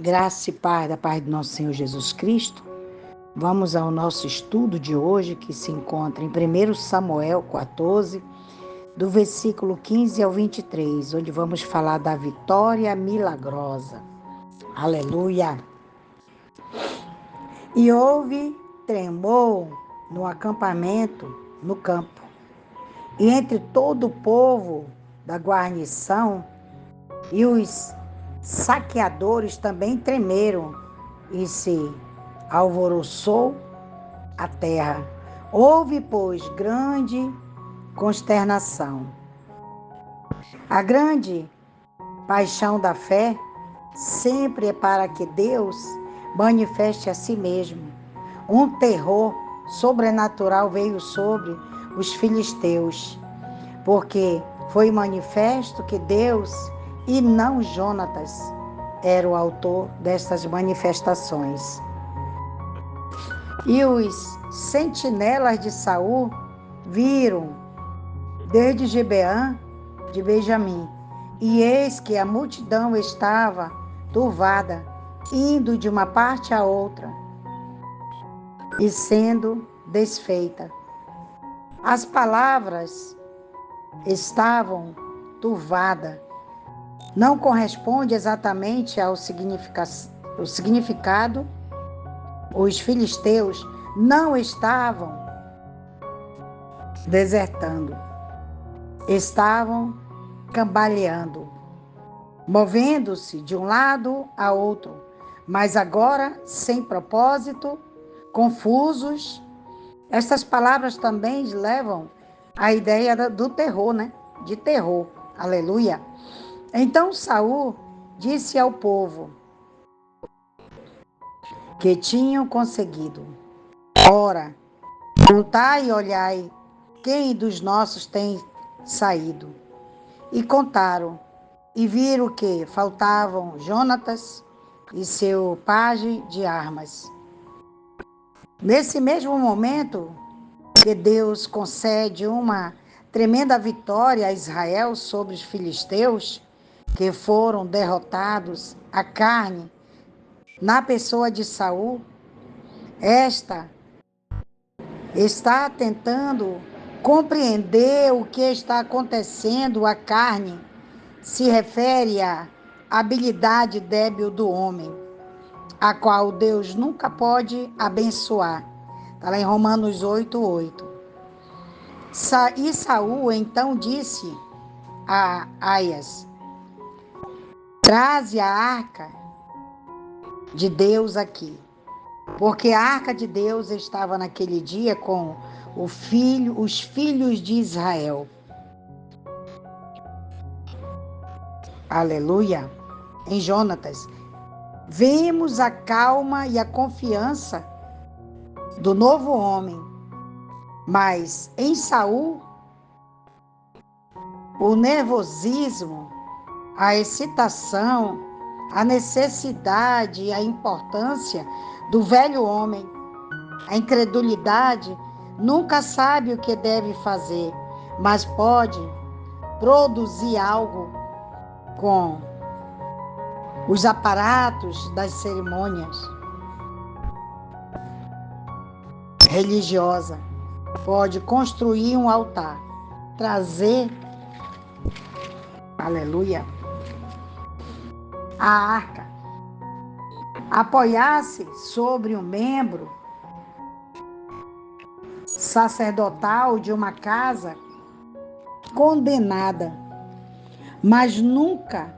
Graça e paz da paz do nosso Senhor Jesus Cristo. Vamos ao nosso estudo de hoje, que se encontra em 1 Samuel 14, do versículo 15 ao 23, onde vamos falar da vitória milagrosa. Aleluia! E houve tremor no acampamento, no campo, e entre todo o povo da guarnição, e os saqueadores também tremeram, e se alvoroçou a terra. Houve, pois, grande consternação. A grande paixão da fé sempre é para que Deus manifeste a si mesmo. Um terror sobrenatural veio sobre os filisteus, porque foi manifesto que Deus e não Jonatas era o autor destas manifestações. E os sentinelas de Saul viram desde Gibeã de Benjamim, e eis que a multidão estava turvada, indo de uma parte a outra e sendo desfeita. As palavras estavam turvadas. Não corresponde exatamente ao significado. Os filisteus não estavam desertando, estavam cambaleando, movendo-se de um lado a outro, mas agora sem propósito, confusos. Estas palavras também levam à ideia do terror, né? De terror. Aleluia. Então Saul disse ao povo que tinham conseguido: ora, contai e olhai quem dos nossos tem saído. E contaram, e viram que faltavam Jonatas e seu pajem de armas. Nesse mesmo momento que Deus concede uma tremenda vitória a Israel sobre os filisteus, que foram derrotados à carne na pessoa de Saul, esta está tentando compreender o que está acontecendo à carne. Se refere à habilidade débil do homem, a qual Deus nunca pode abençoar. Está lá em Romanos 8:8. E Saul então disse a Aias: traze a arca de Deus aqui. Porque a arca de Deus estava naquele dia com os filhos de Israel. Aleluia. Em Jonatas, vemos a calma e a confiança do novo homem. Mas em Saul, o nervosismo, a excitação, a necessidade e a importância do velho homem, a incredulidade, nunca sabe o que deve fazer, mas pode produzir algo com os aparatos das cerimônias religiosas. Pode construir um altar, trazer, aleluia, a arca, apoiar-se sobre um membro sacerdotal de uma casa condenada, mas nunca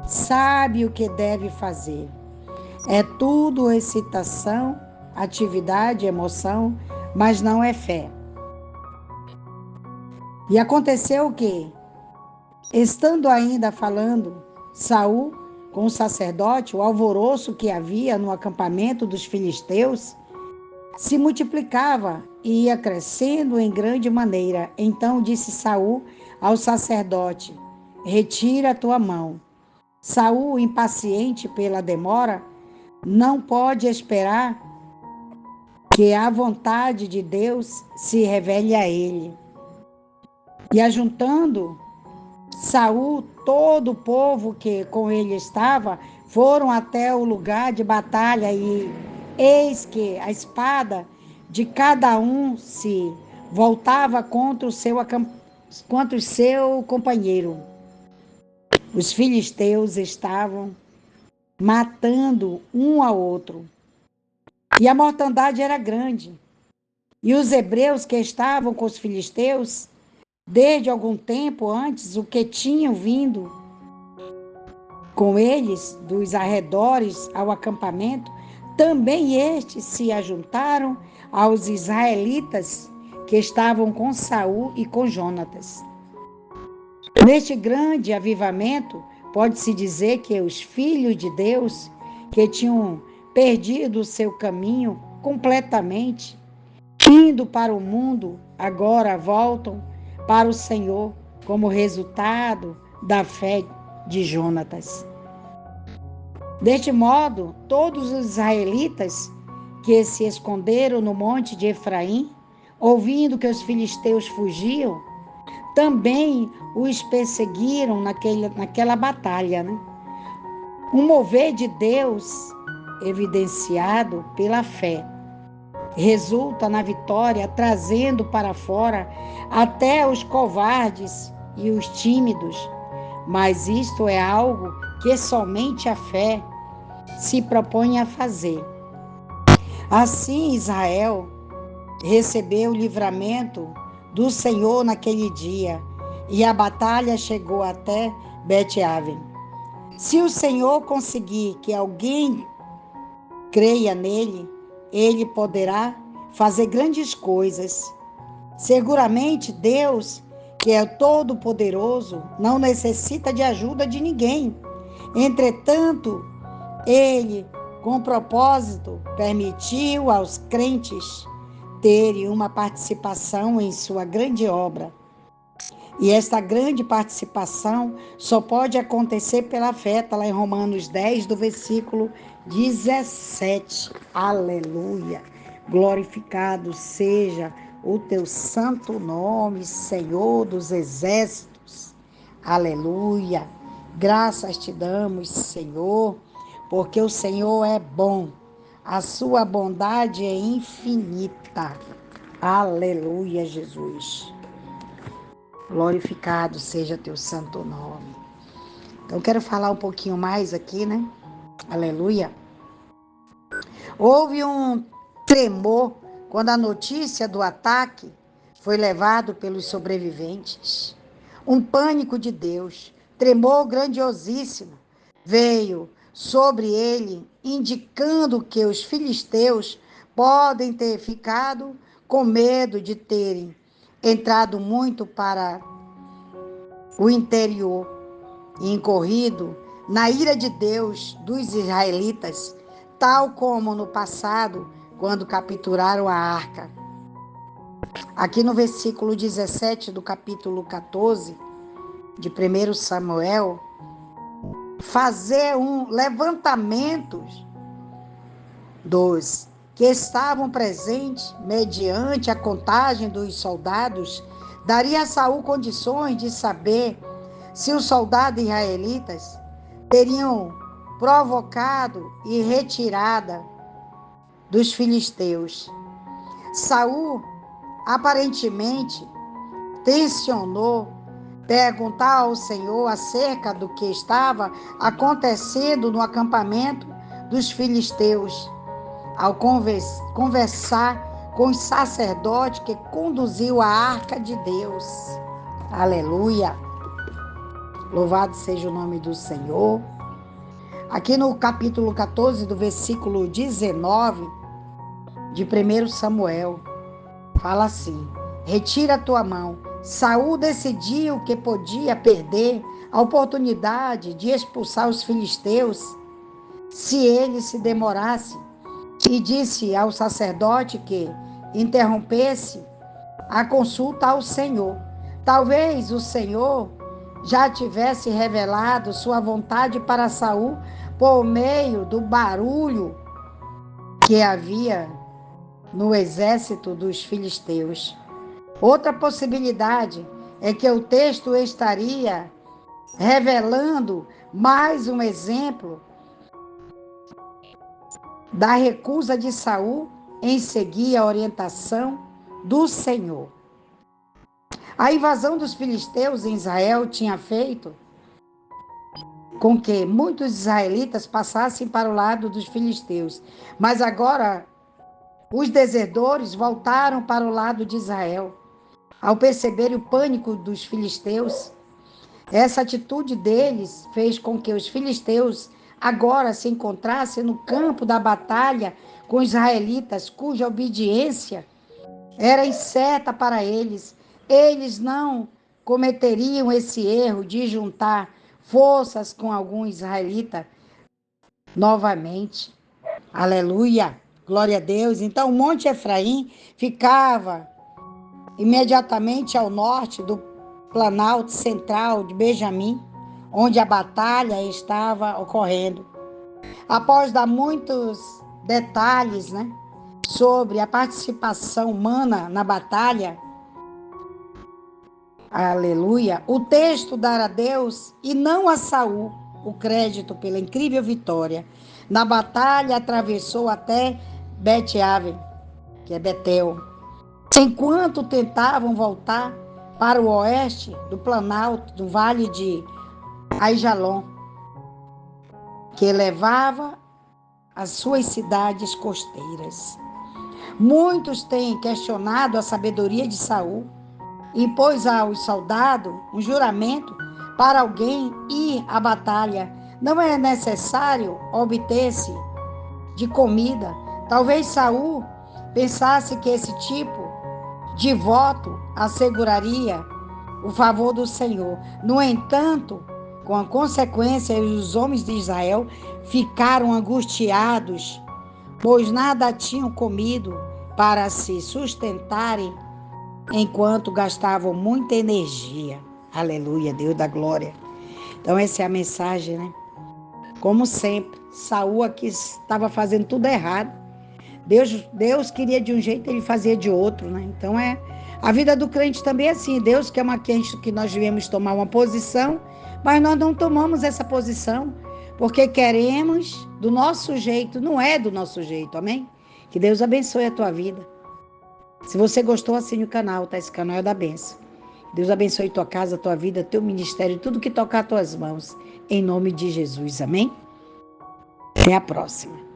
sabe o que deve fazer. É tudo excitação, atividade, emoção, mas não é fé. E aconteceu o quê? Estando ainda falando Saul com o sacerdote, o alvoroço que havia no acampamento dos filisteus se multiplicava e ia crescendo em grande maneira. Então disse Saul ao sacerdote: retira a tua mão. Saul, impaciente pela demora, não pode esperar que a vontade de Deus se revele a ele. E ajuntando Saul todo o povo que com ele estava, foram até o lugar de batalha e eis que a espada de cada um se voltava contra o seu companheiro. Os filisteus estavam matando um ao outro e a mortandade era grande. E os hebreus que estavam com os filisteus, desde algum tempo antes, o que tinham vindo com eles dos arredores ao acampamento, também estes se ajuntaram aos israelitas que estavam com Saul e com Jonatas. Neste grande avivamento, pode-se dizer que os filhos de Deus, que tinham perdido o seu caminho completamente, indo para o mundo, agora voltam para o Senhor como resultado da fé de Jonatas. Deste modo, todos os israelitas que se esconderam no monte de Efraim, ouvindo que os filisteus fugiam, também os perseguiram naquela batalha. Um mover de Deus evidenciado pela fé resulta na vitória, trazendo para fora até os covardes e os tímidos. Mas isto é algo que somente a fé se propõe a fazer. Assim, Israel recebeu o livramento do Senhor naquele dia, e a batalha chegou até Bet-Aven. Se o Senhor conseguir que alguém creia nele, ele poderá fazer grandes coisas. Seguramente Deus, que é todo-poderoso, não necessita de ajuda de ninguém. Entretanto, ele, com propósito, permitiu aos crentes terem uma participação em sua grande obra. E esta grande participação só pode acontecer pela fé, está lá em Romanos 10, do versículo 17. Aleluia! Glorificado seja o teu santo nome, Senhor dos exércitos. Aleluia! Graças te damos, Senhor, porque o Senhor é bom. A sua bondade é infinita. Aleluia, Jesus. Glorificado seja teu santo nome. Então, eu quero falar um pouquinho mais aqui, né? Aleluia. Houve um tremor quando a notícia do ataque foi levado pelos sobreviventes. Um pânico de Deus, tremor grandiosíssimo, veio sobre ele, indicando que os filisteus podem ter ficado com medo de terem entrado muito para o interior e incorrido na ira de Deus dos israelitas, tal como no passado, quando capturaram a arca. Aqui no versículo 17 do capítulo 14 de 1 Samuel, fazer um levantamento dos que estavam presentes mediante a contagem dos soldados, daria a Saul condições de saber se os soldados israelitas teriam provocado e retirada dos filisteus. Saul aparentemente tensionou perguntar ao Senhor acerca do que estava acontecendo no acampamento dos filisteus. Ao conversar com os sacerdotes que conduziu a arca de Deus. Aleluia! Louvado seja o nome do Senhor. Aqui no capítulo 14, do versículo 19 de 1 Samuel, fala assim: retira a tua mão. Saul decidiu que podia perder a oportunidade de expulsar os filisteus se ele se demorasse, e disse ao sacerdote que interrompesse a consulta ao Senhor. Talvez o Senhor já tivesse revelado sua vontade para Saul por meio do barulho que havia no exército dos filisteus. Outra possibilidade é que o texto estaria revelando mais um exemplo da recusa de Saul em seguir a orientação do Senhor. A invasão dos filisteus em Israel tinha feito com que muitos israelitas passassem para o lado dos filisteus, mas agora os desertores voltaram para o lado de Israel. Ao perceber o pânico dos filisteus, essa atitude deles fez com que os filisteus agora se encontrassem no campo da batalha com os israelitas, cuja obediência era incerta para eles. Eles não cometeriam esse erro de juntar forças com algum israelita novamente. Aleluia! Glória a Deus. Então, o Monte Efraim ficava imediatamente ao norte do Planalto Central de Benjamim, onde a batalha estava ocorrendo. Após dar muitos detalhes, sobre a participação humana na batalha, aleluia, o texto dá a Deus e não a Saul o crédito pela incrível vitória. Na batalha atravessou até Bet-Aven, que é Betel, enquanto tentavam voltar para o oeste do Planalto, do Vale de Aijalon, que levava às suas cidades costeiras. Muitos têm questionado a sabedoria de Saul. Impôs aos soldados um juramento para alguém ir à batalha. Não é necessário obter-se de comida. Talvez Saul pensasse que esse tipo de voto asseguraria o favor do Senhor. No entanto, com a consequência, os homens de Israel ficaram angustiados, pois nada tinham comido para se sustentarem, enquanto gastavam muita energia. Aleluia, Deus da glória. Então essa é a mensagem, Como sempre, Saul aqui estava fazendo tudo errado. Deus queria de um jeito, ele fazia de outro, Então a vida do crente também é assim. Deus quer que nós devemos tomar uma posição, mas nós não tomamos essa posição, porque queremos do nosso jeito, não é do nosso jeito, amém? Que Deus abençoe a tua vida. Se você gostou, assine o canal, Esse canal é da bênção. Deus abençoe tua casa, tua vida, teu ministério, tudo que tocar as tuas mãos. Em nome de Jesus, amém? Até a próxima.